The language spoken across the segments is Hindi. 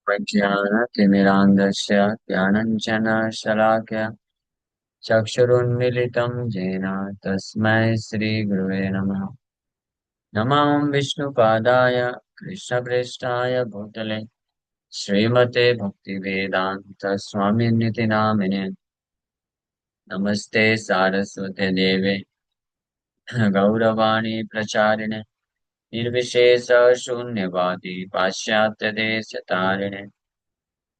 प्रज्ञानतिमिरान्धस्य ज्ञानञ्जनशलाकया चक्षुरुन्मीलितं येन तस्मै श्रीगुरुवे नमः। नमः विष्णुपादाय कृष्णप्रेष्ठाय भूतले श्रीमते भक्तिवेदान्त स्वामिनिति नामिने। नमस्ते सारस्वते देवे गौरवाणी प्रचारिणे निर्विशेष शून्यवादी पाश्चात्यदेशतारिणे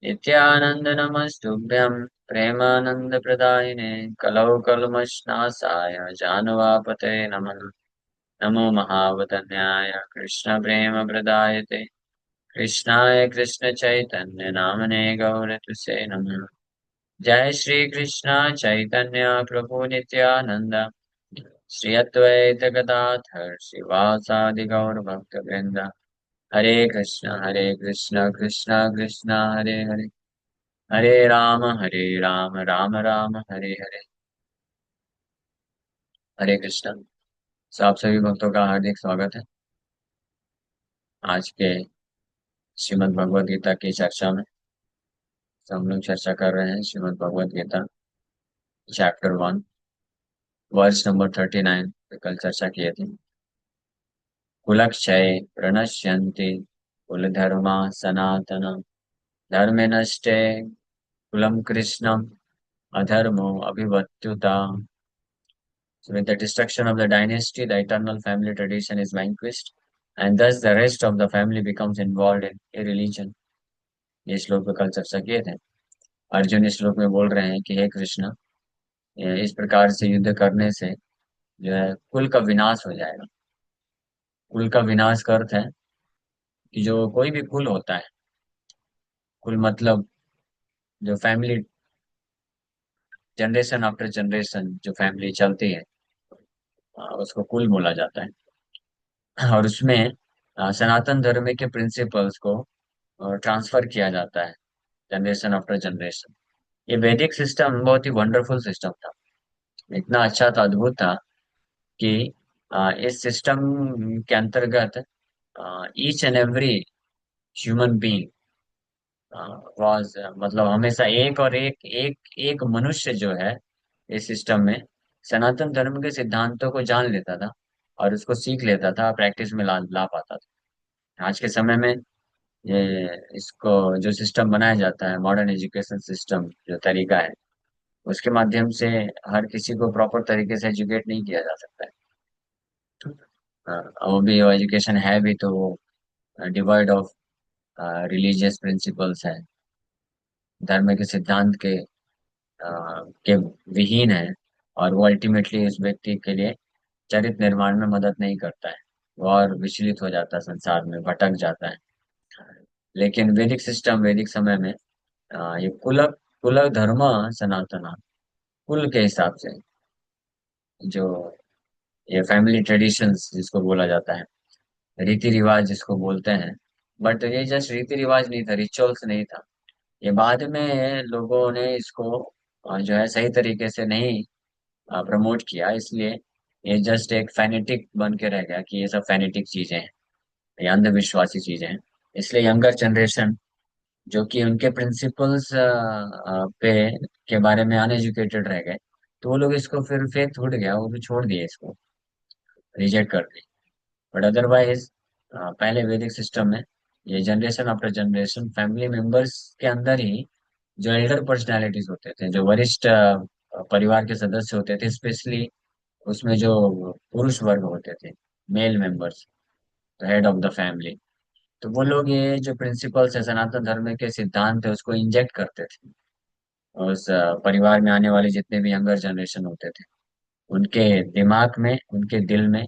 नित्यानंद नमस्तुभ्यं प्रेमानंद प्रदायिने कलौ कल्मषनाशाय जानवापते नमः। नमो महावदन्याय कृष्ण प्रेम प्रदायते कृष्णाय कृष्ण चैतन्य नामने गौरतुसे नमः। जय श्री कृष्ण चैतन्य प्रभु नित्यानंद श्री अद्वैत गदाधर श्रीवासादि गौर भक्त वृंद। हरे कृष्ण कृष्ण कृष्ण हरे हरे हरे राम राम राम हरे हरे। हरे कृष्ण। तो आप सभी भक्तों का हार्दिक स्वागत है आज के श्रीमद् भगवद गीता की चर्चा में। तो हम लोग चर्चा कर रहे हैं Shrimad Bhagavad Gita chapter 1 verse number 39 पे कल चर्चा किए थे। कुलक्षय प्रणश्यन्ति कुलधर्मा सनातन धर्मे नष्टे कुलम कृष्णम अधर्मो अभिवत्युता। So with the destruction of the dynasty, the eternal family tradition is vanquished, and thus the rest of the family becomes involved in a religion. ये श्लोक पे कल चर्चा किए थे। अर्जुन इस श्लोक में बोल रहे हैं कि हे कृष्ण, इस प्रकार से युद्ध करने से जो है कुल का विनाश हो जाएगा। कुल का विनाश का अर्थ है कि जो कोई भी कुल होता है, कुल मतलब जो फैमिली जनरेशन आफ्टर जनरेशन जो फैमिली चलती है, उसको कुल बोला जाता है। और उसमें सनातन धर्म के प्रिंसिपल्स को ट्रांसफर किया जाता है जनरेशन आफ्टर जनरेशन। ये वैदिक सिस्टम बहुत ही वंडरफुल सिस्टम था। इतना अच्छा था, अद्भुत था कि इस सिस्टम के अंतर्गत each and every human being was, मतलब हमेशा एक और एक एक मनुष्य जो है इस सिस्टम में सनातन धर्म के सिद्धांतों को जान लेता था और उसको सीख लेता था, प्रैक्टिस में ला पाता था। आज के समय में ये इसको जो सिस्टम बनाया जाता है, मॉडर्न एजुकेशन सिस्टम जो तरीका है, उसके माध्यम से हर किसी को प्रॉपर तरीके से एजुकेट नहीं किया जा सकता है। वो भी एजुकेशन है भी तो वो डिवाइड ऑफ रिलीजियस प्रिंसिपल्स है, धर्म के सिद्धांत के विहीन है। और वो अल्टीमेटली उस व्यक्ति के लिए चरित्र निर्माण में मदद नहीं करता है। वो और विचलित हो जाता है, संसार में भटक जाता है। लेकिन वैदिक सिस्टम, वैदिक समय में ये कुल कुल धर्म सनातन, कुल के हिसाब से जो ये फैमिली ट्रेडिशंस जिसको बोला जाता है, रीति रिवाज जिसको बोलते हैं। बट ये जस्ट रीति रिवाज नहीं था, रिचुअल्स नहीं था। ये बाद में लोगों ने इसको जो है सही तरीके से नहीं प्रमोट किया, इसलिए ये जस्ट एक फैनेटिक बन के रह गया कि ये सब फैनेटिक चीजें हैं, ये अंधविश्वासी चीजें हैं। इसलिए यंगर जनरेशन जो कि उनके प्रिंसिपल्स पे के बारे में अनएजुकेटेड रह गए, तो वो लोग इसको फिर फेथ छूट गया, वो भी छोड़ दिए, इसको रिजेक्ट कर दिए। बट अदरवाइज पहले वैदिक सिस्टम में ये generation after generation family members के अंदर ही जो एल्डर पर्सनालिटीज होते थे, जो वरिष्ठ परिवार के सदस्य होते थे, स्पेशली उसमें जो पुरुष वर्ग होते थे, male members, head of the family, तो वो लोग ये जो प्रिंसिपल्स है, सनातन धर्म के सिद्धांत है, उसको इंजेक्ट करते थे। उस परिवार में आने वाले जितने भी यंगर जनरेशन होते थे, उनके दिमाग में, उनके दिल में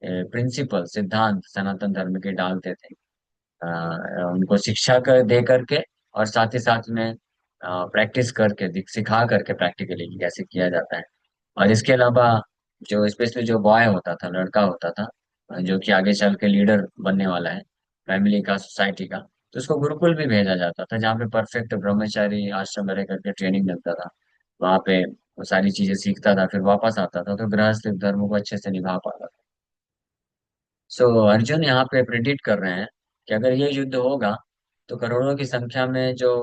प्रिंसिपल सिद्धांत सनातन धर्म के डालते थे। उनको शिक्षा दे करके और साथ ही साथ में प्रैक्टिस करके सिखा करके प्रैक्टिकली कैसे किया जाता है। और इसके अलावा जो स्पेशली जो बॉय होता था, लड़का होता था, जो कि आगे चल के लीडर बनने वाला है फैमिली का, सोसाइटी का, तो उसको गुरुकुल भी भेजा जाता था, जहाँ पे परफेक्ट ब्रह्मचारी आश्रम में रह करके ट्रेनिंग मिलता था। वहाँ पे वो सारी चीजें सीखता था, फिर वापस आता था तो गृहस्थ धर्म को अच्छे से निभा पाता था। सो अर्जुन यहाँ पे प्रिडिक्ट कर रहे हैं कि अगर ये युद्ध होगा तो करोड़ों की संख्या में जो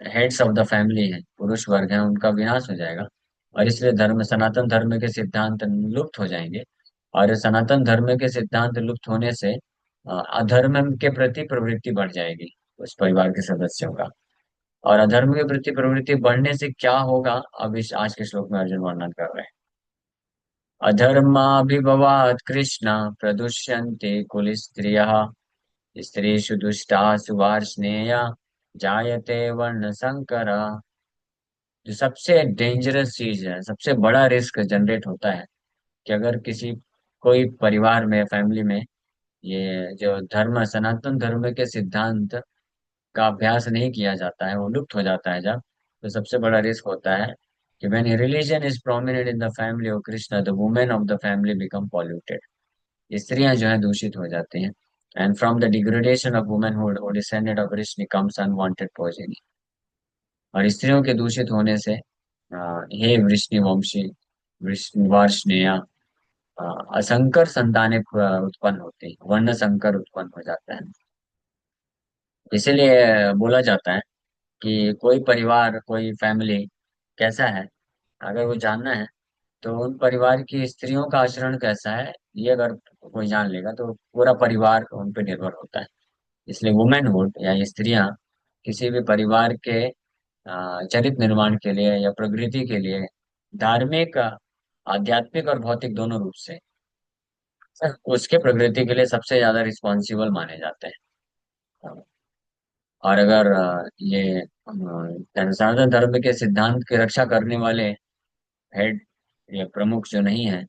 हेड्स ऑफ द फैमिली है, पुरुष वर्ग है, उनका विनाश हो जाएगा। और इसलिए सनातन धर्म के सिद्धांत लुप्त हो जाएंगे। और सनातन धर्म के सिद्धांत लुप्त होने से अधर्म के प्रति प्रवृत्ति बढ़ जाएगी उस परिवार के सदस्यों का। और अधर्म के प्रति प्रवृत्ति बढ़ने से क्या होगा, अब इस आज के श्लोक में अर्जुन वर्णन कर रहे हैं। अधर्माभिभवात् कृष्ण प्रदुष्यन्ते कुलस्त्रियः स्त्रीषु दुष्टासु वार्ष्णेय जायते वर्ण संकर। जो सबसे डेंजरस चीज है, सबसे बड़ा रिस्क जनरेट होता है कि अगर किसी कोई परिवार में, फैमिली में, ये जो धर्म, सनातन धर्म के सिद्धांत का अभ्यास नहीं किया जाता है, वो लुप्त हो जाता है जब, तो सबसे बड़ा रिस्क होता है कि when religion is prominent in the family of Krishna the women of the family become polluted. स्त्रियां जो है दूषित हो जाती हैं। And from the degradation of womanhood और descended of rishi comes unwanted progeny. और स्त्रियों के दूषित होने से हे वृष्णिवंशी, वार्ष्णेय, असंकर संतानें उत्पन्न होती हैं, वर्ण संकर उत्पन्न हो जाता है। इसीलिए बोला जाता है कि कोई परिवार, कोई फैमिली कैसा है, अगर वो जानना है तो उन परिवार की स्त्रियों का आचरण कैसा है, ये अगर कोई जान लेगा तो पूरा परिवार उन पर निर्भर होता है। इसलिए वुमेनहुड या ये स्त्रियां किसी भी परिवार के चरित्र निर्माण के लिए या प्रगति के लिए धार्मिक, आध्यात्मिक और भौतिक दोनों रूप से उसके प्रगति के लिए सबसे ज्यादा रिस्पॉन्सिबल माने जाते हैं। और अगर ये सनातन धर्म के सिद्धांत की रक्षा करने वाले हेड या प्रमुख जो नहीं है,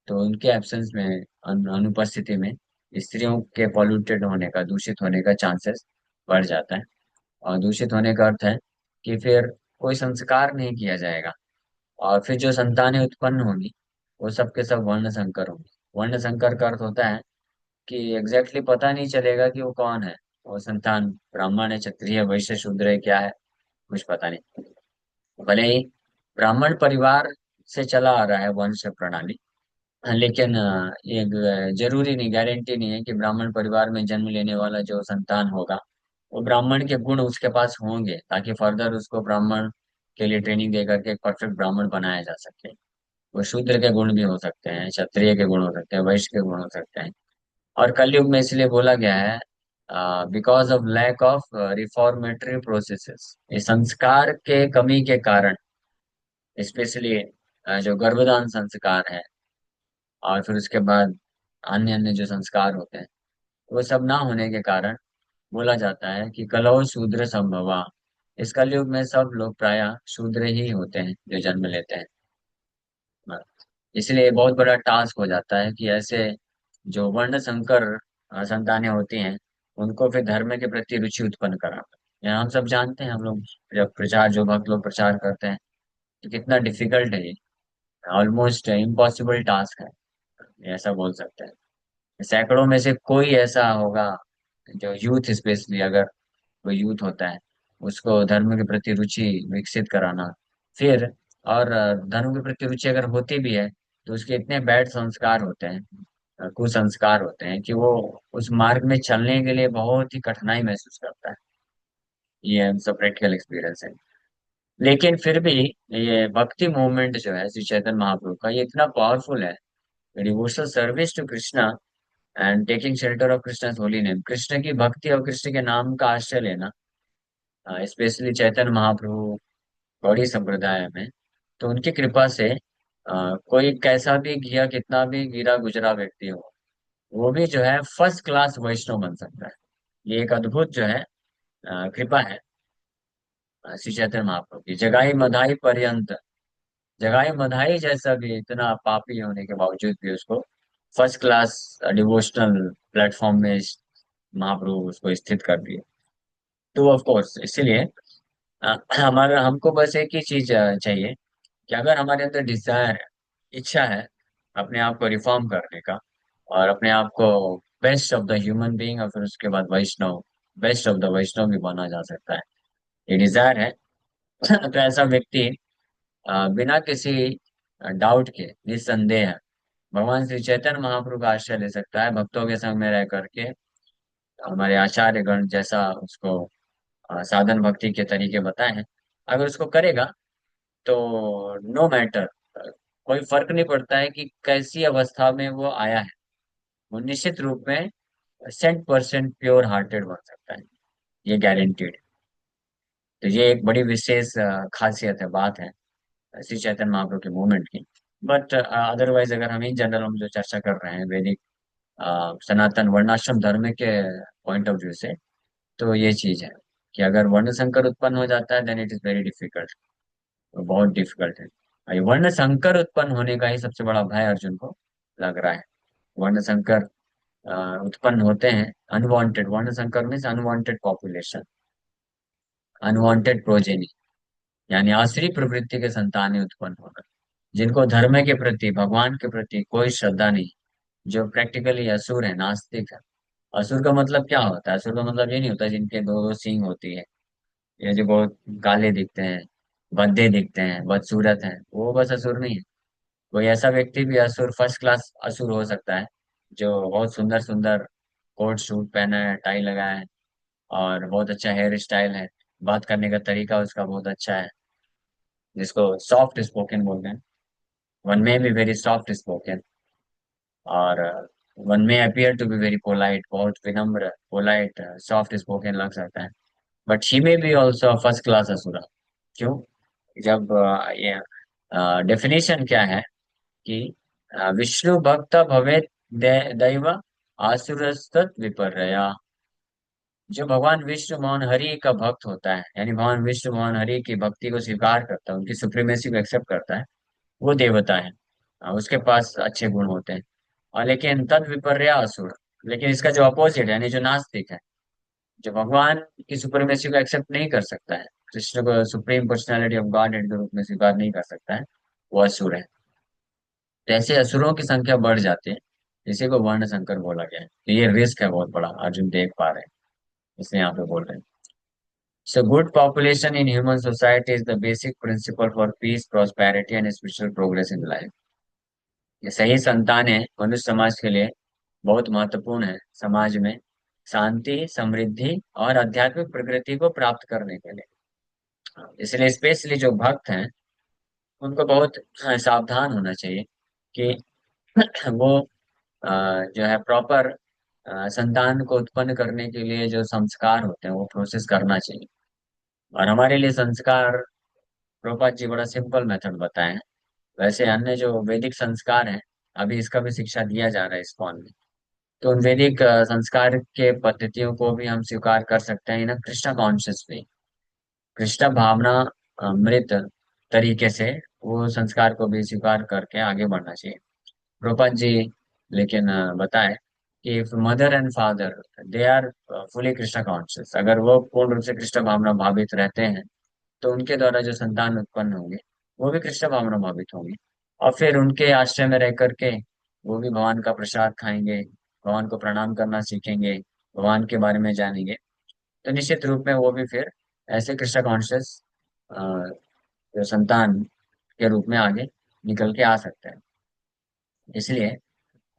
तो उनके एब्सेंस में, अनुपस्थिति में, स्त्रियों के पॉल्यूटेड होने का, दूषित होने का चांसेस बढ़ जाता है। और दूषित होने का अर्थ है कि फिर कोई संस्कार नहीं किया जाएगा। और फिर जो संतानें उत्पन्न होंगी वो सब के सब वर्ण संकर होंगी। वर्ण संकर का अर्थ होता है कि एग्जैक्टली पता नहीं चलेगा कि वो कौन है, वो संतान ब्राह्मण है, क्षत्रिय है, वैश्य, शूद्र है, क्या है, कुछ पता नहीं। भले ही ब्राह्मण परिवार से चला आ रहा है वंश प्रणाली, लेकिन ये जरूरी नहीं, गारंटी नहीं है कि ब्राह्मण परिवार में जन्म लेने वाला जो संतान होगा वो ब्राह्मण के गुण उसके पास होंगे, ताकि फर्दर उसको ब्राह्मण के लिए ट्रेनिंग दे करके एक परफेक्ट ब्राह्मण बनाया जा सके। वो शूद्र के गुण भी हो सकते हैं, क्षत्रिय के गुण हो सकते हैं, वैश्य के गुण हो सकते हैं। और कलयुग में इसलिए बोला गया है because of lack of reformatory processes, ये संस्कार के कमी के कारण, स्पेशली जो गर्भदान संस्कार है और फिर उसके बाद अन्य अन्य जो संस्कार होते हैं, वो सब ना होने के कारण बोला जाता है कि कलौ शूद्र संभवा। इस कलयुग में सब लोग प्रायः शूद्र ही होते हैं जो जन्म लेते हैं। इसलिए बहुत बड़ा टास्क हो जाता है कि ऐसे जो वर्ण संकर संतानें होती हैं, उनको फिर धर्म के प्रति रुचि उत्पन्न कराना। यह हम सब जानते हैं, हम लोग जब प्रचार, जो भक्त लोग प्रचार करते हैं, तो कितना डिफिकल्ट है ये, ऑलमोस्ट इम्पॉसिबल टास्क है, ये ऐसा बोल सकते हैं। सैकड़ों में से कोई ऐसा होगा जो यूथ, स्पेशली अगर कोई यूथ होता है, उसको धर्म के प्रति रुचि विकसित कराना। फिर और धर्म के प्रति रुचि अगर होती भी है तो उसके इतने बैड संस्कार होते हैं, कुसंस्कार होते हैं, कि वो उस मार्ग में चलने के लिए बहुत ही कठिनाई महसूस करता है। ये हम सब प्रैक्टिकल एक्सपीरियंस है। लेकिन फिर भी ये भक्ति मूवमेंट जो है श्री चैतन्य महाप्रभु का, ये इतना पावरफुल है। Devotional service to Krishna and taking shelter of Krishna holy name, Krishna की भक्ति और कृष्ण के नाम का आश्रय लेना, स्पेशली चैतन्य महाप्रभु गौड़ी संप्रदाय में, तो उनकी कृपा से कोई कैसा भी गिरा, कितना भी गिरा गुजरा व्यक्ति हो, वो भी जो है फर्स्ट क्लास वैष्णव बन सकता है। ये एक अद्भुत जो है कृपा है श्री चैतन्य महाप्रभु की। जगाई मधाई पर्यंत, जगाई मधाई जैसा भी इतना पापी होने के बावजूद भी उसको फर्स्ट क्लास डिवोशनल प्लेटफॉर्म में महाप्रभु उसको स्थित कर दिए। तो ऑफ कोर्स इसीलिए हमारा, हमको बस एक ही चीज चाहिए कि अगर हमारे अंदर डिजायर है, इच्छा है अपने आप को रिफॉर्म करने का, और अपने आप को best of the human being और फिर उसके बाद वैष्णव, बेस्ट ऑफ द वैष्णव भी बना जा सकता है, ये डिजायर है। तो ऐसा व्यक्ति बिना किसी डाउट के, निस्संदेह भगवान श्री चैतन्य महाप्रभु का आश्रय ले सकता है, भक्तों के संग में रह करके हमारे आचार्य गण जैसा उसको साधन भक्ति के तरीके बताए हैं, अगर उसको करेगा तो नो मैटर, कोई फर्क नहीं पड़ता है कि कैसी अवस्था में वो आया है, वो निश्चित रूप में 100% प्योर हार्टेड बन सकता है, ये गारंटीड। तो ये एक बड़ी विशेष खासियत है, बात है श्री चैतन्य महाप्रभु के मूवमेंट की। बट अदरवाइज अगर हम इन जनरल हम जो चर्चा कर रहे हैं वैदिक सनातन वर्णाश्रम धर्म के पॉइंट ऑफ व्यू से, तो ये चीज है कि अगर वर्ण संकर उत्पन्न हो जाता है then it is very difficult, बहुत डिफिकल्ट है। और ये वर्ण संकर उत्पन्न होने का ही सबसे बड़ा भय अर्जुन को लग रहा है। वर्ण संकर उत्पन्न होते हैं, अनवांटेड वर्ण संकर means unwanted population, unwanted progeny, यानी आसुरी प्रवृत्ति के संतानें उत्पन्न होना, जिनको धर्म के प्रति भगवान के प्रति कोई श्रद्धा नहीं, जो प्रैक्टिकली असुर है, नास्तिक है। असुर का मतलब क्या होता है? असुर का मतलब ये नहीं होता जिनके दो दो सींग होती है, ये जो बहुत काले दिखते हैं, भद्दे दिखते हैं, बदसूरत हैं, वो बस असुर नहीं है। कोई ऐसा व्यक्ति भी असुर, फर्स्ट क्लास असुर हो सकता है, जो बहुत सुंदर सुंदर कोट सूट पहना है, टाई लगाया है, और बहुत अच्छा हेयर स्टाइल है, बात करने का तरीका उसका बहुत अच्छा है, जिसको सॉफ्ट स्पोकन बोलते हैं। One may be very soft spoken, और one may appear to be very polite, बहुत विनम्र, पोलाइट, सॉफ्ट स्पोकन लग सकता है। But he may be also first class asura. क्यों? जब ये डेफिनेशन क्या है कि विष्णु भक्त भवेत दैव आसुरस्तत विपर्यया। जो भगवान विष्णु मोहन हरि का भक्त होता है, यानी भगवान विष्णु मोहन हरि की भक्ति को स्वीकार करता है, उनकी सुप्रीमेसी को एक्सेप्ट करता है, वो देवता है। उसके पास अच्छे गुण होते हैं। और लेकिन तद विपर्या असुर, लेकिन इसका जो अपोजिट है, यानी जो नास्तिक है, जो भगवान की सुप्रीमेसी को एक्सेप्ट नहीं कर सकता है, कृष्ण को सुप्रीम पर्सनालिटी ऑफ गॉड के रूप में स्वीकार नहीं कर सकता है, वो असुर है। तो ऐसे असुरों की संख्या बढ़ जाती है, इसी को वर्ण संकर बोला गया है। तो ये रिस्क है बहुत बड़ा, अर्जुन देख पा रहे हैं, इसलिए यहाँ पे बोल रहे हैं। So good population in human society is the basic principle for peace, prosperity and spiritual progress in life. ये सही संतानें मनुष्य समाज के लिए बहुत महत्वपूर्ण है, समाज में शांति, समृद्धि और आध्यात्मिक प्रगति को प्राप्त करने के लिए। इसलिए स्पेशली जो भक्त हैं उनको बहुत सावधान होना चाहिए कि वो जो है प्रॉपर संतान को उत्पन्न करने के लिए जो संस्कार होते हैं वो प्रोसेस करना चाहिए। और हमारे लिए संस्कार, प्रभुपाद जी बड़ा सिंपल मेथड बताए हैं। वैसे अन्य जो वैदिक संस्कार हैं, अभी इसका भी शिक्षा दिया जा रहा है इस्कॉन में, तो उन वैदिक संस्कार के पद्धतियों को भी हम स्वीकार कर सकते हैं ना, कृष्णा कॉन्शियस वे, कृष्णा भावना मृत तरीके से वो संस्कार को भी स्वीकार करके आगे बढ़ना चाहिए। प्रभुपाद जी लेकिन बताए कि if mother and father they are fully Krishna conscious, अगर वो पूर्ण रूप से कृष्ण भावना भावित रहते हैं, तो उनके द्वारा जो संतान उत्पन्न होंगे वो भी कृष्ण भावना भावित होंगे, और फिर उनके आश्रय में रह करके वो भी भगवान का प्रसाद खाएंगे, भगवान को प्रणाम करना सीखेंगे, भगवान के बारे में जानेंगे। तो निश्चित रूप में वो भी फिर ऐसे कृष्ण कॉन्शियस जो संतान के रूप में आगे निकल के आ सकते हैं। इसलिए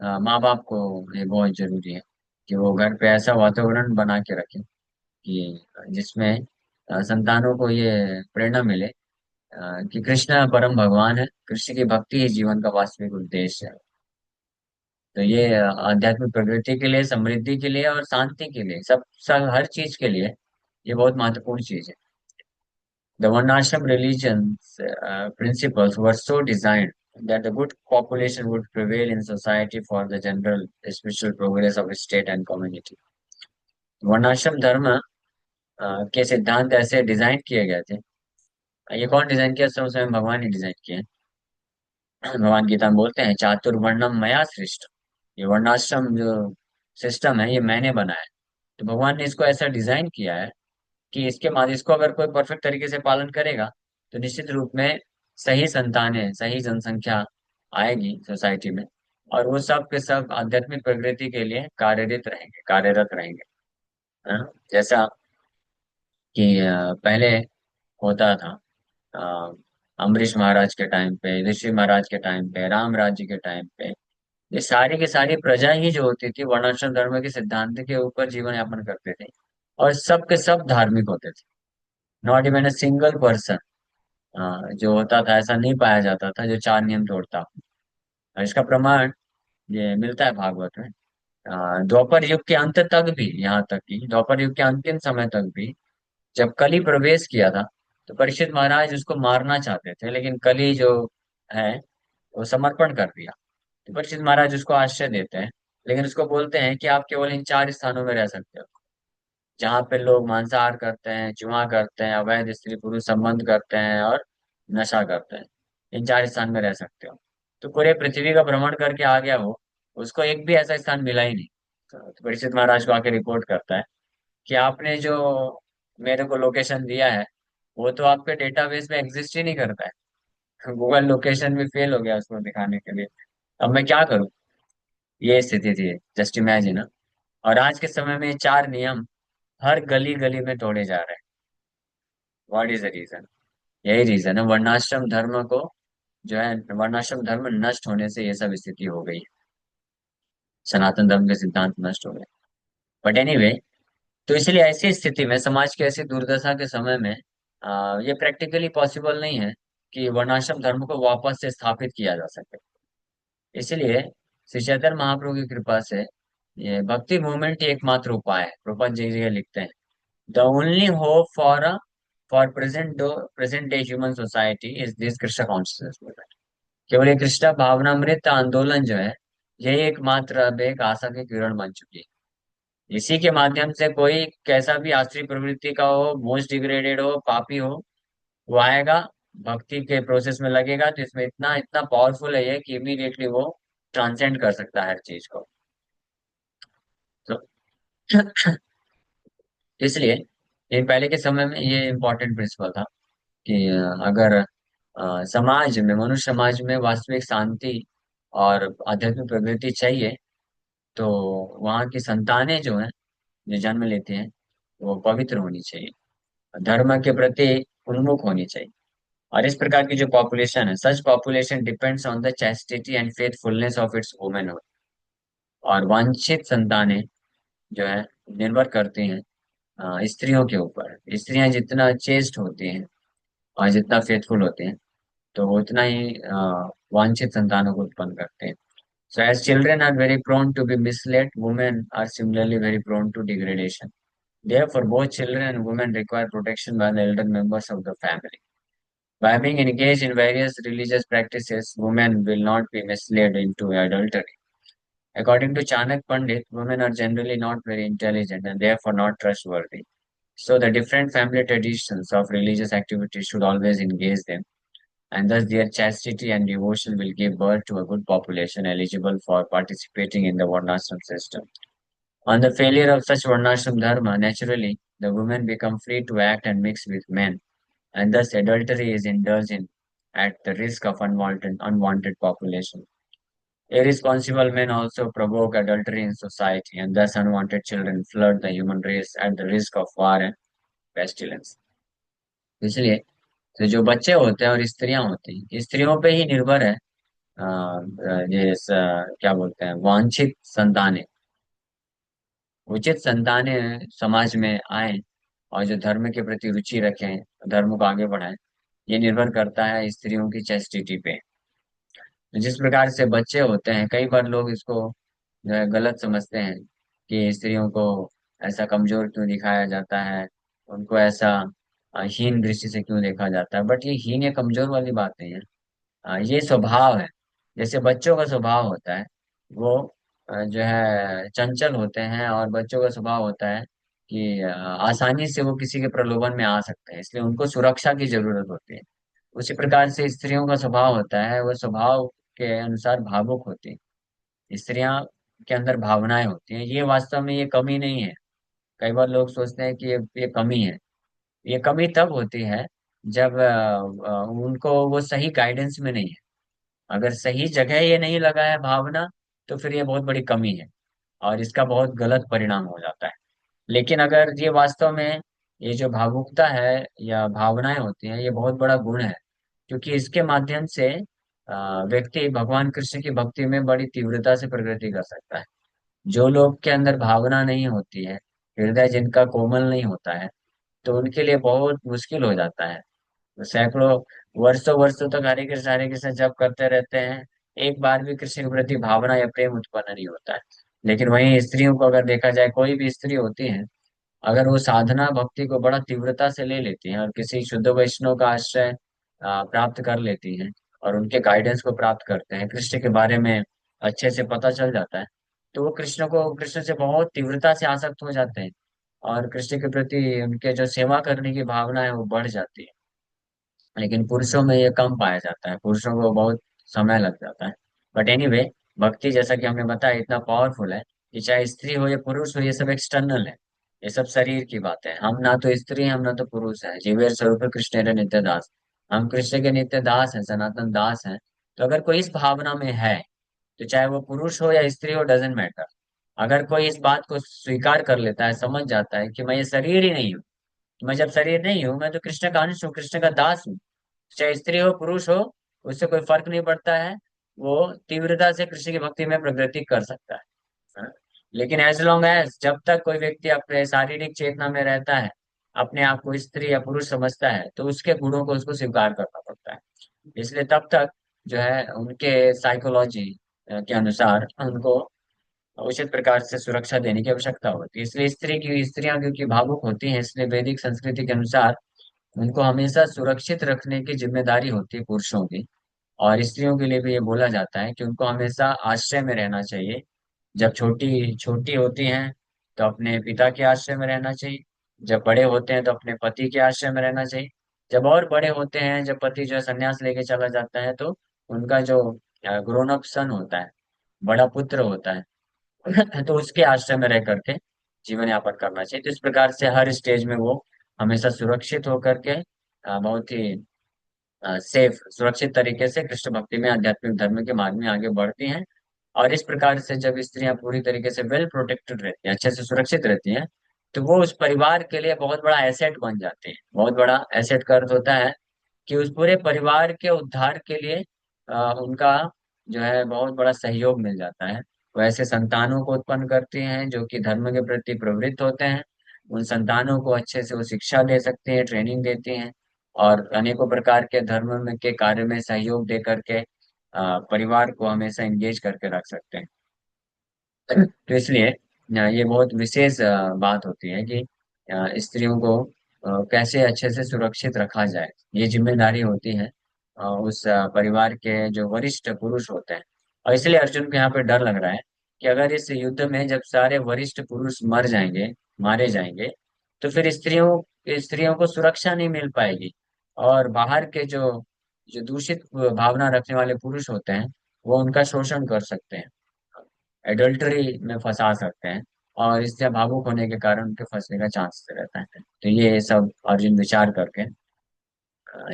माँ बाप को ये बहुत जरूरी है कि वो घर पे ऐसा वातावरण बना के रखें कि जिसमें संतानों को ये प्रेरणा मिले कि कृष्ण परम भगवान है, कृष्ण की भक्ति ही जीवन का वास्तविक उद्देश्य है। तो ये आध्यात्मिक प्रगति के लिए, समृद्धि के लिए और शांति के लिए, सब हर चीज के लिए ये बहुत महत्वपूर्ण चीज है। The Varnashram religion's principles were so designed that the good population would prevail in society for the general spiritual progress of state and community. वर्णाश्रम धर्म के सिद्धांत ऐसे डिजाइन किए गए थे। ये कौन डिजाइन किया? सब स्वयं भगवान ही डिजाइन किए हैं। भगवान गीता में बोलते हैं चातुर्वर्णम मया सृष्ट, ये वर्णाश्रम जो सिस्टम है ये मैंने बनाया है। तो भगवान ने इसको ऐसा डिजाइन किया है कि इसके बाद इसको अगर कोई परफेक्ट तरीके से पालन करेगा तो निश्चित रूप में सही संतानें, सही जनसंख्या आएगी सोसाइटी में, और वो सब के सब आध्यात्मिक प्रगति के लिए कार्यरत रहेंगे। हाँ? जैसा कि पहले होता था, अ, अम्बरीश महाराज के टाइम पे, ऋषि महाराज के टाइम पे, राम राज्य के टाइम पे, ये सारी की सारी प्रजा ही जो होती थी वर्णाश्रम धर्म के सिद्धांत के ऊपर जीवन यापन करते थे, और सब के सब धार्मिक होते थे। Not even a single person जो होता था, ऐसा नहीं पाया जाता था जो चार नियम तोड़ता हो। और इसका प्रमाण ये मिलता है भागवत में। द्वापर युग के अंत तक भी, यहाँ तक कि द्वापर युग के अंतिम समय तक भी, जब कली प्रवेश किया था तो परीक्षित महाराज उसको मारना चाहते थे, लेकिन कली जो है वो समर्पण कर दिया। तो परीक्षित महाराज उसको आश्रय देते हैं, लेकिन उसको बोलते हैं कि आप केवल इन चार स्थानों में रह सकते हो, जहाँ पे लोग मांसाहार करते हैं, जुआ करते हैं, अवैध स्त्री पुरुष संबंध करते हैं और नशा करते हैं। इन चार स्थान में रह सकते हो। तो पूरे पृथ्वी का भ्रमण करके आ गया वो, उसको एक भी ऐसा स्थान मिला ही नहीं। तो परीक्षित महाराज को आके रिपोर्ट करता है कि आपने जो मेरे को लोकेशन दिया है वो तो आपके डेटाबेस में एग्जिस्ट ही नहीं करता है। गूगल लोकेशन भी फेल हो गया उसको दिखाने के लिए। अब मैं क्या करूं? ये स्थिति थी, जस्ट इमेजिन। और आज के समय में ये चार नियम हर गली गली में तोड़े जा रहे हैं। What is the reason? यही रीजन है, वर्णाश्रम धर्म को जो है, वर्णाश्रम धर्म नष्ट होने से ये सब स्थिति हो गई। सनातन धर्म के सिद्धांत नष्ट हो गए। बट एनीवे, तो इसलिए ऐसी स्थिति में, समाज की ऐसी दुर्दशा के समय में ये प्रैक्टिकली पॉसिबल नहीं है कि वर्णाश्रम धर्म को वापस से स्थापित किया जा सके। इसलिए श्री चैतन्य महाप्रभु की कृपा से ये भक्ति मूवमेंट ही एकमात्र उपाय है। प्रभुपाद जी जी लिखते हैं, the only hope for present day human society is this Krishna consciousness movement. केवल ये कृष्ण भावनामृत आंदोलन जो है, यही एकमात्र अब एक आशा की किरण बन चुकी है। इसी के माध्यम से कोई कैसा भी आश्री प्रवृत्ति का हो, मोस्ट डिग्रेडेड हो, पापी हो, वो आएगा, भक्ति के प्रोसेस में लगेगा, तो इसमें इतना इतना पावरफुल है ये कि इमीडिएटली वो ट्रांसेंड कर सकता है हर चीज को। तो इसलिए ये पहले के समय में ये इम्पोर्टेंट प्रिंसिपल था कि अगर समाज में, मनुष्य समाज में वास्तविक शांति और आध्यात्मिक प्रगति चाहिए, तो वहाँ की संतानें जो हैं, जो जन्म लेती हैं, वो पवित्र होनी चाहिए, धर्म के प्रति उन्मुख होनी चाहिए। और इस प्रकार की जो पॉपुलेशन है, such population depends on the chastity and faithfulness of its womanhood. और वांछित संतानें जो है निर्भर करती हैं स्त्रियों के ऊपर। स्त्रियां जितना चेस्ट होती हैं और जितना फेथफुल होते हैं, तो वो उतना ही वांछित संतानों को उत्पन्न करते हैं। So as children are very prone to be misled, women are similarly very prone to degradation. Therefore, both children and women require protection by the elder members of the family. By being engaged in various religious practices, women will not be misled into adultery. According to Chanak Pandit, women are generally not very intelligent and therefore not trustworthy. So the different family traditions of religious activities should always engage them, and thus their chastity and devotion will give birth to a good population eligible for participating in the Varnashram system. On the failure of such Varnashram dharma, naturally, the women become free to act and mix with men, and thus adultery is indulged in at the risk of unwanted population. Irresponsible men also provoke adultery in society, and thus unwanted children flood the human race at the risk of war and pestilence. इसलिए तो जो बच्चे होते हैं और स्त्रियां होती हैं, स्त्रियों पे ही निर्भर है क्या बोलते हैं, वांछित संतानें, उचित संतानें समाज में आए और जो धर्म के प्रति रुचि रखें, धर्म को आगे बढ़ाएं। ये निर्भर करता है स्त्रियों की चैस्टिटी पे। जिस प्रकार से बच्चे होते हैं, कई बार लोग इसको जो है गलत समझते हैं कि स्त्रियों को ऐसा कमजोर क्यों दिखाया जाता है, उनको ऐसा हीन दृष्टि से क्यों देखा जाता है। बट ये हीन या कमजोर वाली बात नहीं है। ये स्वभाव है। जैसे बच्चों का स्वभाव होता है, वो जो है चंचल होते हैं, और बच्चों का स्वभाव होता है कि आसानी से वो किसी के प्रलोभन में आ सकते हैं, इसलिए उनको सुरक्षा की जरूरत होती है। उसी प्रकार से स्त्रियों का स्वभाव होता है, वो स्वभाव के अनुसार भावुक होती है। स्त्रियां के अंदर भावनाएं होती हैं। ये वास्तव में ये कमी नहीं है। कई बार लोग सोचते हैं कि ये कमी है। ये कमी तब होती है जब उनको वो सही गाइडेंस में नहीं है। अगर सही जगह ये नहीं लगा है भावना, तो फिर ये बहुत बड़ी कमी है और इसका बहुत गलत परिणाम हो जाता है। लेकिन अगर ये वास्तव में, ये जो भावुकता है या भावनाएं होती हैं, ये बहुत बड़ा गुण है, क्योंकि इसके माध्यम से व्यक्ति भगवान कृष्ण की भक्ति में बड़ी तीव्रता से प्रगति कर सकता है। जो लोग के अंदर भावना नहीं होती है, हृदय जिनका कोमल नहीं होता है, तो उनके लिए बहुत मुश्किल हो जाता है। तो सैकड़ों वर्षों वर्षों तक हरे कृष्ण जप करते रहते हैं, एक बार भी कृष्ण के प्रति भावना या प्रेम उत्पन्न नहीं होता है। लेकिन वहीं स्त्रियों को अगर देखा जाए, कोई भी स्त्री होती है, अगर वो साधना भक्ति को बड़ा तीव्रता से ले लेती हैं और किसी शुद्ध वैष्णव का आश्रय प्राप्त कर लेती हैं और उनके गाइडेंस को प्राप्त करते हैं, कृष्ण के बारे में अच्छे से पता चल जाता है, तो वो कृष्ण से बहुत तीव्रता से आसक्त हो जाते हैं और कृष्ण के प्रति उनके जो सेवा करने की भावना है वो बढ़ जाती है। लेकिन पुरुषों में ये कम पाया जाता है, पुरुषों को बहुत समय लग जाता है। बट एनीवे, भक्ति जैसा कि हमने बताया इतना पावरफुल है कि चाहे स्त्री हो या पुरुष हो, ये सब एक्सटर्नल है, ये सब शरीर की बात है। हम ना तो स्त्री हैं, हम ना तो पुरुष हैं, जीवेर स्वरूप कृष्ण नित्य दास। हम कृष्ण के नित्य दास हैं, सनातन दास हैं। तो अगर कोई इस भावना में है, तो चाहे वो पुरुष हो या स्त्री हो, डजेंट मैटर। अगर कोई इस बात को स्वीकार कर लेता है, समझ जाता है कि मैं ये शरीर ही नहीं हूँ, मैं जब शरीर नहीं हूँ, मैं तो कृष्ण का अंश हूँ, कृष्ण का दास हूँ, चाहे स्त्री हो पुरुष हो, उससे कोई फर्क नहीं पड़ता है। वो तीव्रता से कृष्ण की भक्ति में प्रगति कर सकता है। हाँ? लेकिन एज लॉन्ग एज, जब तक कोई व्यक्ति अपने शारीरिक चेतना में रहता है, अपने आप को स्त्री या पुरुष समझता है, तो उसके गुणों को उसको स्वीकार करना पड़ता है। इसलिए तब तक जो है उनके साइकोलॉजी के अनुसार उनको उचित प्रकार से सुरक्षा देने की आवश्यकता होती है। इसलिए स्त्रियां क्योंकि भावुक होती हैं, इसलिए वैदिक संस्कृति के अनुसार उनको हमेशा सुरक्षित रखने की जिम्मेदारी होती है पुरुषों की। और स्त्रियों के लिए भी ये बोला जाता है कि उनको हमेशा आश्रय में रहना चाहिए। जब छोटी छोटी होती हैं तो अपने पिता के आश्रय में रहना चाहिए, जब बड़े होते हैं तो अपने पति के आश्रय में रहना चाहिए, जब और बड़े होते हैं, जब पति जो है संन्यास लेके चला जाता है, तो उनका जो ग्रोन अप सन होता है, बड़ा पुत्र होता है, तो उसके आश्रय में रह करके जीवन यापन करना चाहिए। तो इस प्रकार से हर स्टेज में वो हमेशा सुरक्षित होकर के बहुत ही सेफ सुरक्षित तरीके से कृष्ण भक्ति में, आध्यात्मिक धर्म के मार्ग में आगे बढ़ती हैं। और इस प्रकार से जब स्त्रियां पूरी तरीके से वेल प्रोटेक्टेड रहती हैं, अच्छे से सुरक्षित रहती हैं, तो वो उस परिवार के लिए बहुत बड़ा एसेट बन जाते हैं। बहुत बड़ा एसेट का अर्थ होता है कि उस पूरे परिवार के उद्धार के लिए उनका जो है बहुत बड़ा सहयोग मिल जाता है। वो ऐसे संतानों को उत्पन्न करती हैं जो कि धर्म के प्रति प्रवृत्त होते हैं। उन संतानों को अच्छे से वो शिक्षा दे सकती हैं, ट्रेनिंग देती हैं, और अनेकों प्रकार के धर्म में के कार्य में सहयोग दे करके परिवार को हमेशा एंगेज करके रख सकते हैं। तो इसलिए ये बहुत विशेष बात होती है कि स्त्रियों को कैसे अच्छे से सुरक्षित रखा जाए, ये जिम्मेदारी होती है उस परिवार के जो वरिष्ठ पुरुष होते हैं। और इसलिए अर्जुन को यहाँ पे डर लग रहा है कि अगर इस युद्ध में जब सारे वरिष्ठ पुरुष मर जाएंगे, मारे जाएंगे, तो फिर स्त्रियों को सुरक्षा नहीं मिल पाएगी। और बाहर के जो जो दूषित भावना रखने वाले पुरुष होते हैं, वो उनका शोषण कर सकते हैं, एडल्टरी में फंसा सकते हैं, और इससे भावुक होने के कारण उनके फंसने का चांस रहता है। तो ये सब अर्जुन विचार करके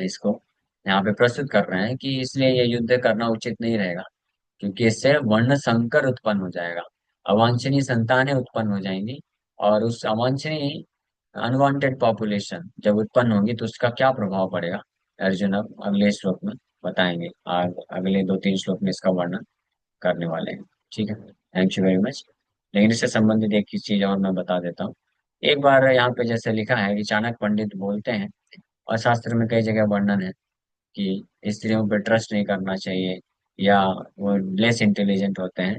इसको यहाँ पे प्रस्तुत कर रहे हैं कि इसलिए ये युद्ध करना उचित नहीं रहेगा, क्योंकि इससे वर्ण संकर उत्पन्न हो जाएगा, अवांछनीय संतानें उत्पन्न हो जाएंगी। और उस अवांछनीय अनवांटेड पॉपुलेशन जब उत्पन्न होगी तो उसका क्या प्रभाव पड़ेगा, अर्जुन अब अगले श्लोक में बताएंगे। अगले 2-3 श्लोक में इसका वर्णन करने वाले हैं। ठीक है, थैंक यू वेरी मच। लेकिन इससे संबंधित एक ही चीज और मैं बता देता हूँ। एक बार यहाँ पे जैसे लिखा है कि चाणक्य पंडित बोलते हैं, और शास्त्र में कई जगह वर्णन है कि स्त्रियों पे ट्रस्ट नहीं करना चाहिए, या वो लेस इंटेलिजेंट होते हैं।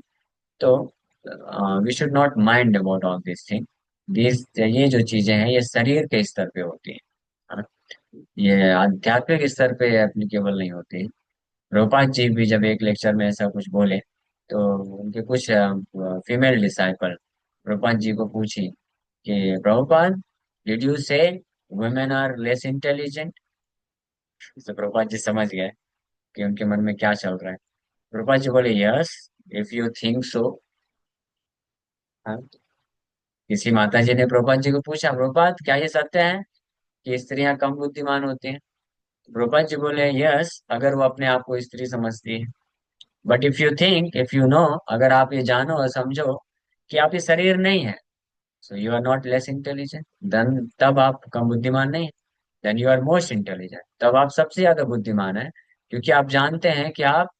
तो we should not mind about all this thing. This ये जो चीजें हैं ये शरीर के स्तर पे होती हैं, है ना? ये आध्यात्मिक स्तर पे एप्लीकेबल नहीं होती। प्रभुपाद जी भी जब एक लेक्चर में ऐसा कुछ बोले, तो उनके कुछ फीमेल डिसाइपल प्रभुपाद जी को पूछी कि प्रभुपाद, डिड यू से वुमेन आर लेस इंटेलिजेंट? तो प्रभुपाद जी समझ गए कि उनके मन में क्या चल रहा है। प्रभुपाद जी बोले, yes, if you think so. किसी माता जी ने प्रभुपाद जी को पूछा, प्रभुपाद क्या ये सत्य है कि स्त्रियां कम बुद्धिमान होती हैं? प्रभुपाद जी बोले, यस, अगर वो अपने आप को स्त्री समझती है। बट इफ यू नो, अगर आप ये जानो और समझो कि आप ये शरीर नहीं है, so you are not less intelligent, then तब आप कम बुद्धिमान नहीं, then you are most intelligent, तब आप सबसे ज्यादा बुद्धिमान है। क्योंकि आप जानते हैं कि आप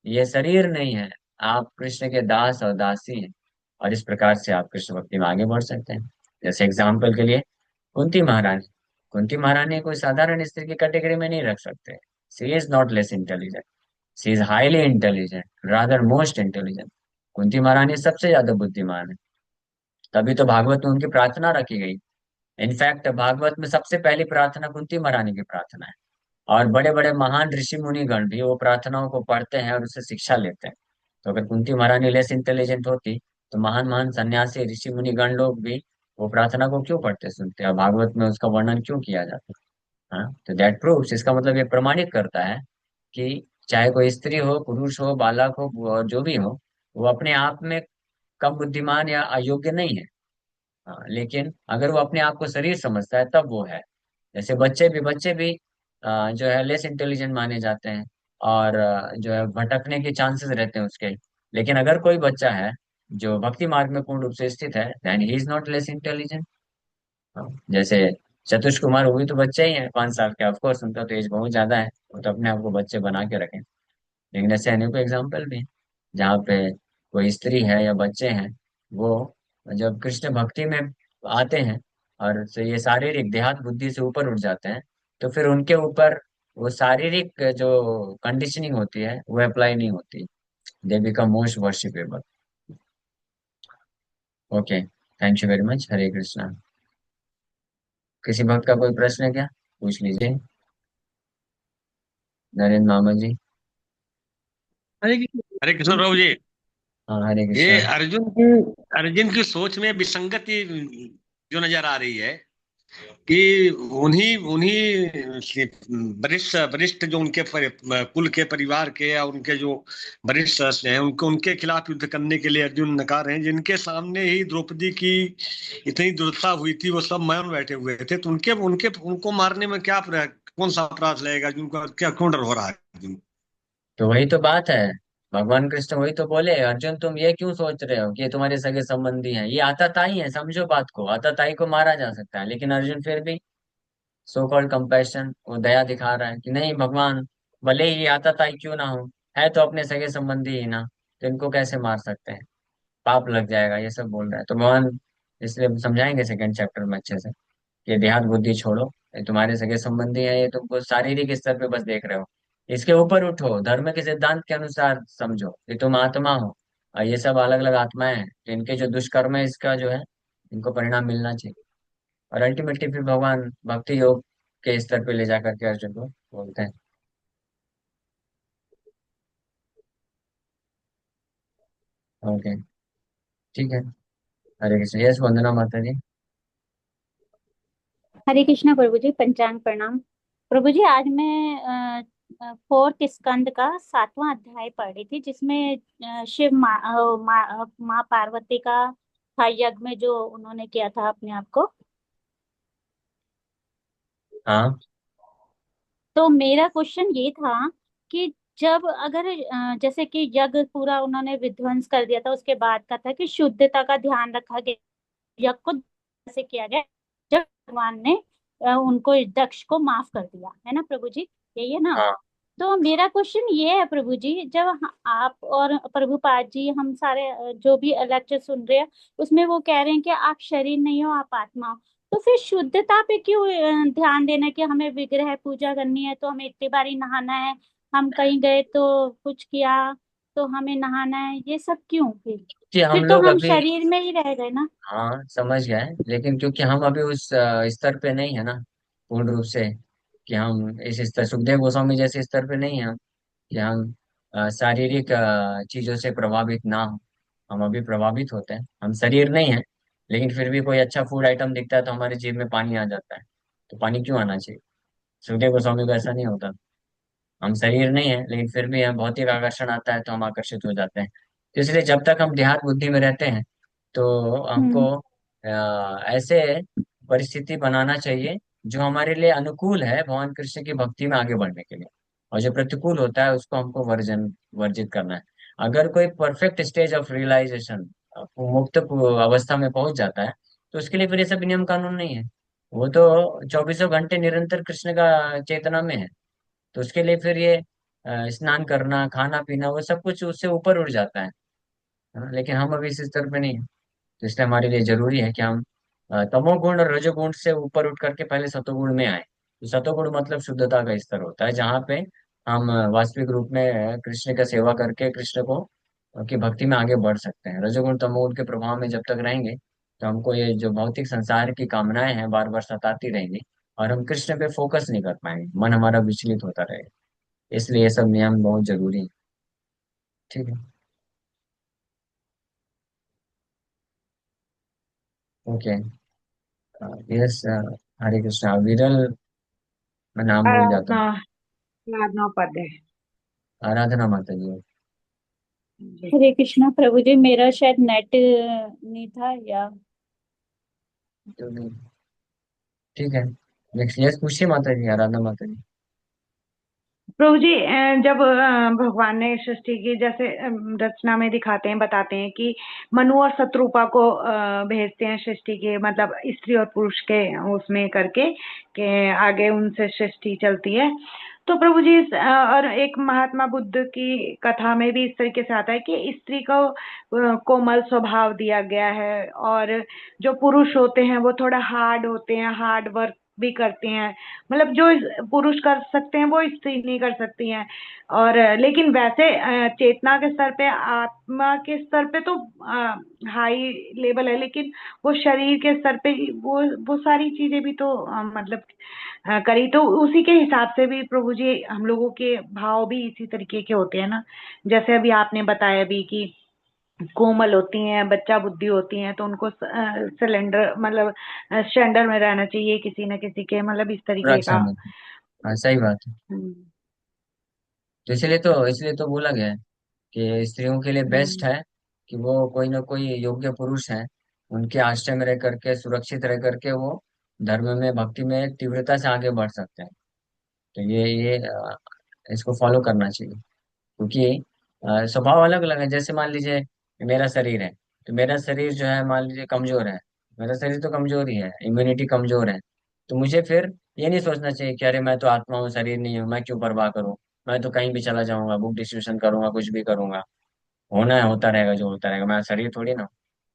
ये शरीर नहीं है, आप कृष्ण के दास और दासी हैं। और इस प्रकार से आप कृष्ण भक्ति में आगे बढ़ सकते हैं। जैसे एग्जाम्पल के लिए कुंती महारानी, कुंती महारानी कोई साधारण स्त्री की कैटेगरी में नहीं रख सकते। She is not less intelligent, she is highly intelligent, rather most intelligent. Kunti महारानी सबसे ज्यादा बुद्धिमान है। तभी तो भागवत में उनकी प्रार्थना रखी गई। इनफैक्ट भागवत में सबसे पहली प्रार्थना कुंती महारानी की प्रार्थना है। और बड़े बड़े महान ऋषि मुनिगण भी वो प्रार्थनाओं को पढ़ते हैं और उससे शिक्षा लेते हैं। तो अगर कुंती महारानी लेस इंटेलिजेंट होती, तो महान महान सन्यासी ऋषि मुनिगण लोग भी वो प्रार्थना को क्यों पढ़ते सुनते, और भागवत में उसका वर्णन क्यों किया जाता। हाँ, तो दैट प्रूव्स, इसका मतलब ये प्रमाणित करता है कि चाहे कोई स्त्री हो, पुरुष हो, बालक हो, और जो भी हो, वो अपने आप में कम बुद्धिमान या अयोग्य नहीं है। हाँ, लेकिन अगर वो अपने आप को शरीर समझता है तब वो है। जैसे बच्चे भी जो है लेस इंटेलिजेंट माने जाते हैं, और जो है भटकने के चांसेस रहते हैं उसके। लेकिन अगर कोई बच्चा है जो भक्ति मार्ग में पूर्ण रूप से स्थित है, then he is not less intelligent. जैसे चतुष कुमार, वो भी तो बच्चे ही है, 5 साल के। ऑफकोर्स उनका तो एज बहुत ज्यादा है, वो तो अपने आप को बच्चे बना के रखें। लेकिन ऐसे अनेकों एग्जाम्पल भी हैं जहाँ पे कोई स्त्री है या बच्चे हैं, वो जब कृष्ण भक्ति में आते हैं और से ये शारीरिक देहात बुद्धि से ऊपर उठ जाते हैं, तो फिर उनके ऊपर वो शारीरिक जो कंडीशनिंग होती है वो अप्लाई नहीं होती। They become most worshipable. Okay, thank you very much. Hare Krishna. किसी भक्त का कोई प्रश्न है क्या? पूछ लीजिए। नरेंद्र मामा जी। हरे कृष्ण प्रभु जी। हाँ, हरे ये कृष्णा। अर्जुन की सोच में विसंगति जो नजर आ रही है कि उन्हीं उन्हीं वरिष्ठ वरिष्ठ जो उनके कुल के परिवार के या उनके जो वरिष्ठ सदस्य हैं, उनको उनके खिलाफ युद्ध करने के लिए अर्जुन नकार हैं, जिनके सामने ही द्रौपदी की इतनी दुर्दशा हुई थी, वो सब मौन बैठे हुए थे। तो उनके उनके उनको मारने में कौन सा अपराध लगेगा? जिनको क्या क्यों डर हो रहा है अर्जुन? तो वही तो बात है। भगवान कृष्ण वही तो बोले, अर्जुन तुम ये क्यों सोच रहे हो कि ये तुम्हारे सगे संबंधी हैं, ये आताताई है, समझो बात को। आताताई को मारा जा सकता है, लेकिन अर्जुन फिर भी सो कॉल्ड कंपैशन, वो दया दिखा रहा है कि नहीं भगवान, भले ही ये आताताई क्यों ना हो, है तो अपने सगे संबंधी ही ना, तो इनको कैसे मार सकते हैं, पाप लग जाएगा, ये सब बोल रहा है। तो भगवान इसलिए समझाएंगे सेकंड चैप्टर में अच्छे से कि देहात बुद्धि छोड़ो, ये तुम्हारे सगे संबंधी है, ये तुमको शारीरिक स्तर पे बस देख रहे हो। इसके ऊपर उठो, धर्म के सिद्धांत के अनुसार समझो कि तुम आत्मा हो, और ये सब अलग अलग आत्माएं हैं, तो इनके जो दुष्कर्म है इसका जो है, इनको परिणाम मिलना चाहिए। और अल्टीमेटली फिर भगवान भक्ति योग के स्तर पे ले जाकर के अर्जुन को बोलते हैं। ओके, ठीक है। हरे कृष्ण। यस, वंदना माता जी। हरे कृष्णा प्रभु जी, पंचांग प्रणाम। प्रभु जी, आज मैं फोर्थ स्कंद का 7वां अध्याय पढ़ रही थी, जिसमें शिव माँ पार्वती का था यज्ञ में जो उन्होंने किया था अपने आप को। हाँ। तो मेरा क्वेश्चन ये था कि जब अगर जैसे कि यज्ञ पूरा उन्होंने विध्वंस कर दिया था, उसके बाद का था कि शुद्धता का ध्यान रखा गया, यज्ञ को ऐसे किया गया जब भगवान ने उनको, दक्ष को माफ कर दिया, है ना प्रभु जी? यही है ना? हाँ। तो मेरा क्वेश्चन ये है प्रभु जी, जब आप और प्रभुपाद जी, हम सारे जो भी लेक्चर सुन रहे हैं, उसमें वो कह रहे हैं कि आप शरीर नहीं हो, आप आत्मा हो। तो फिर शुद्धता पे क्यों ध्यान देना है कि हमें विग्रह पूजा करनी है तो हमें इतनी बारी नहाना है, हम कहीं गए तो कुछ किया तो हमें नहाना है, ये सब क्यों? फिर कि हम फिर तो लोग हम अभी, शरीर में ही रह गए ना। हाँ समझ गए, लेकिन क्योंकि हम अभी उस स्तर पे नहीं है ना, पूर्ण रूप से, कि हम इस स्तर, सुखदेव गोस्वामी जैसे स्तर पे नहीं है हम, कि हम शारीरिक चीजों से प्रभावित ना हो। हम अभी प्रभावित होते हैं, हम शरीर नहीं है। लेकिन फिर भी कोई अच्छा फूड आइटम दिखता है तो हमारे जीभ में पानी आ जाता है। तो पानी क्यों आना चाहिए? सुखदेव गोस्वामी को ऐसा नहीं होता। हम शरीर नहीं है, लेकिन फिर भी हम भौतिक आकर्षण आता है तो हम आकर्षित हो जाते हैं। तो इसलिए जब तक हम देहात बुद्धि में रहते हैं, तो हमको हम्म। ऐसे परिस्थिति बनाना चाहिए जो हमारे लिए अनुकूल है भगवान कृष्ण की भक्ति में आगे बढ़ने के लिए। और जो प्रतिकूल होता है उसको हमको वर्जित करना है। अगर कोई परफेक्ट स्टेज ऑफ रियलाइजेशन, मुक्त अवस्था में पहुंच जाता है, तो उसके लिए फिर ये सब नियम कानून नहीं है। वो तो चौबीसों घंटे निरंतर कृष्ण का चेतना में है। तो उसके लिए फिर ये स्नान करना, खाना पीना, वो सब कुछ उससे ऊपर उठ जाता है। हाँ, लेकिन हम अभी इस स्तर पे नहीं हैं। तो इसलिए हमारे लिए जरूरी है कि हम तमोगुण और रजोगुण से ऊपर उठ करके पहले सतोगुण में आए। तो सतोगुण मतलब शुद्धता का स्तर होता है, जहाँ पे हम वास्तविक रूप में कृष्ण का सेवा करके कृष्ण को की भक्ति में आगे बढ़ सकते हैं। रजोगुण तमोगुण के प्रभाव में जब तक रहेंगे तो हमको ये जो भौतिक संसार की कामनाएं हैं बार बार सताती रहेंगी, और हम कृष्ण पे फोकस नहीं कर पाएंगे, मन हमारा विचलित होता रहेगा। इसलिए ये सब नियम बहुत जरूरी है। ठीक है। ओके। यस। हरे कृष्णा विरल, मैं नाम भूल जाता आराधना, हूँ। आराधना पद है आराधना माता जी। जी। हरे कृष्णा प्रभु जी, मेरा शायद नेट नहीं था या। तो नहीं, ठीक है। नेक्स्ट, यस पूछिए माता जी, आराधना माता जी। प्रभु जी, जब भगवान ने सृष्टि की, जैसे रचना में दिखाते हैं, बताते हैं कि मनु और शत्रुपा को भेजते हैं सृष्टि के, मतलब स्त्री और पुरुष के उसमें करके कि आगे उनसे सृष्टि चलती है। तो प्रभु जी और एक महात्मा बुद्ध की कथा में भी इस तरीके से आता है कि स्त्री को कोमल स्वभाव दिया गया है, और जो पुरुष होते हैं वो थोड़ा हार्ड होते हैं, हार्ड वर्क भी करते हैं। मतलब जो पुरुष कर सकते हैं वो स्त्री नहीं कर सकती हैं। और लेकिन वैसे चेतना के स्तर पे, आत्मा के स्तर पे तो हाई लेवल है, लेकिन वो शरीर के स्तर पे वो सारी चीजें भी तो मतलब करी, तो उसी के हिसाब से भी प्रभु जी हम लोगों के भाव भी इसी तरीके के होते हैं ना। जैसे अभी आपने बताया भी कि कोमल होती हैं, बच्चा बुद्धि होती हैं, तो उनको सिलेंडर मतलब स्टैंडर्ड में रहना चाहिए किसी न किसी के, मतलब इस तरीके रक्षा का। में। हाँ सही बात है। हम्म। तो इसलिए तो बोला गया है कि स्त्रियों के लिए बेस्ट हम्म। है कि वो कोई ना कोई योग्य पुरुष है, उनके आश्रय में रह करके, सुरक्षित रह करके वो धर्म में, भक्ति में तीव्रता से आगे बढ़ सकते हैं। तो ये इसको फॉलो करना चाहिए। क्योंकि स्वभाव अलग अलग है। जैसे मान लीजिए मेरा शरीर है, तो मेरा शरीर जो है मान लीजिए कमजोर है, मेरा शरीर तो कमजोर ही है, इम्यूनिटी कमजोर है। तो मुझे फिर ये नहीं सोचना चाहिए कि अरे मैं तो आत्मा हूँ, शरीर नहीं हूँ, मैं क्यों परवाह करूँ, मैं तो कहीं भी चला जाऊंगा, बुक डिस्ट्रीब्यूशन करूंगा, कुछ भी करूंगा, होना है होता रहेगा, जो होता रहेगा, मैं शरीर थोड़ी ना हूँ।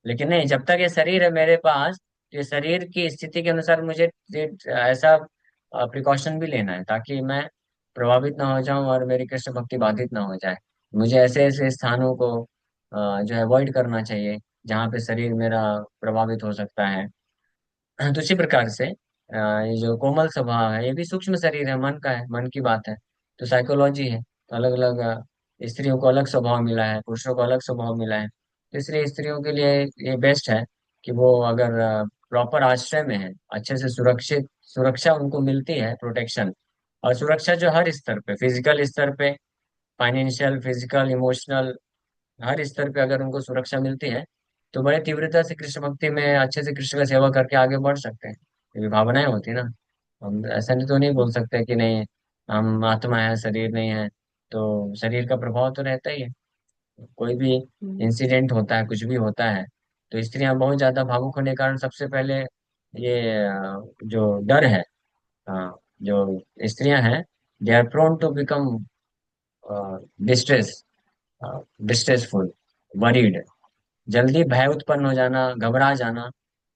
लेकिन नहीं, जब तक ये शरीर है मेरे पास, तो ये शरीर की स्थिति के अनुसार मुझे ऐसा प्रिकॉशन भी लेना है ताकि मैं प्रभावित ना हो जाऊं और मेरी कृष्ण भक्ति बाधित ना हो जाए। मुझे ऐसे ऐसे स्थानों को जो है अवॉइड करना चाहिए जहाँ पे शरीर मेरा प्रभावित हो सकता है। तो इसी प्रकार से ये जो कोमल स्वभाव है, ये भी सूक्ष्म शरीर है, मन का है, मन की बात है। तो साइकोलॉजी है, तो अलग अलग स्त्रियों को अलग स्वभाव मिला है, पुरुषों को अलग स्वभाव मिला है। तो इसलिए स्त्रियों के लिए ये बेस्ट है कि वो अगर प्रॉपर आश्रय में है, अच्छे से सुरक्षित, सुरक्षा उनको मिलती है, प्रोटेक्शन, और सुरक्षा जो हर स्तर पे, फिजिकल स्तर पे, फाइनेंशियल, फिजिकल, इमोशनल, हर स्तर पे अगर उनको सुरक्षा मिलती है, तो बड़े तीव्रता से कृष्ण भक्ति में अच्छे से कृष्ण का सेवा करके आगे बढ़ सकते हैं। ये भावनाएं होती है ना। हम ऐसा नहीं तो नहीं बोल सकते कि नहीं, हम आत्मा है, शरीर नहीं है। तो शरीर का प्रभाव तो रहता ही है। कोई भी हम्म। इंसिडेंट होता है, कुछ भी होता है, तो स्त्रियां बहुत ज्यादा भावुक होने के कारण सबसे पहले ये जो डर है, जो स्त्रियां हैं, they are prone to become distress, distressful, worried, जल्दी भय उत्पन्न हो जाना, घबरा जाना,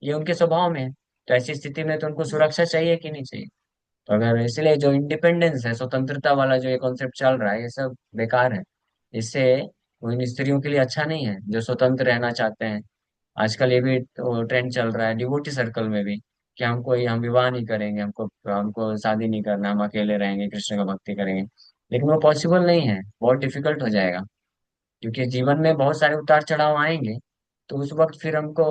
ये उनके स्वभाव में है। तो ऐसी स्थिति में तो उनको सुरक्षा चाहिए कि नहीं चाहिए। तो अगर इसलिए जो इंडिपेंडेंस है, स्वतंत्रता वाला जो ये कॉन्सेप्ट चल रहा है, ये सब बेकार है। इससे वो इन स्त्रियों के लिए अच्छा नहीं है जो स्वतंत्र रहना चाहते हैं। आजकल ये भी तो ट्रेंड चल रहा है डिवोटी सर्कल में भी, कि हम विवाह नहीं करेंगे, हमको हमको शादी नहीं करना, हम अकेले रहेंगे, कृष्ण का भक्ति करेंगे। लेकिन वो पॉसिबल नहीं है, बहुत डिफिकल्ट हो जाएगा। क्योंकि जीवन में बहुत सारे उतार चढ़ाव आएंगे, तो उस वक्त फिर हमको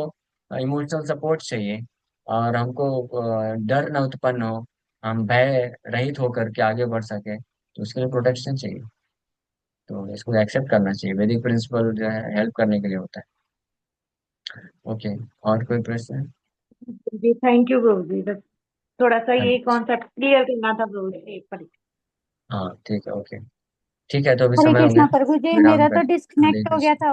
इमोशनल सपोर्ट चाहिए, और हमको डर न उत्पन्न हो, हम भय रहित होकर के आगे बढ़ सके, तो उसके लिए प्रोटेक्शन चाहिए। तो इसको एक्सेप्ट करना चाहिए, वैदिक प्रिंसिपल जो है हेल्प करने के लिए होता है। ओके। और कोई प्रश्न है? जी थैंक यू प्रभु जी, बस थोड़ा सा हाँ ये जी। कॉन्सेप्ट क्लियर करना था प्रभु जी एक बार। हाँ ठीक है, ओके। ठीक है, तो अभी हरे समय हो गया, कृष्णा प्रभु जी, विराम मेरा कर। तो हरे डिस्कनेक्ट हो गया कृष्ण। था।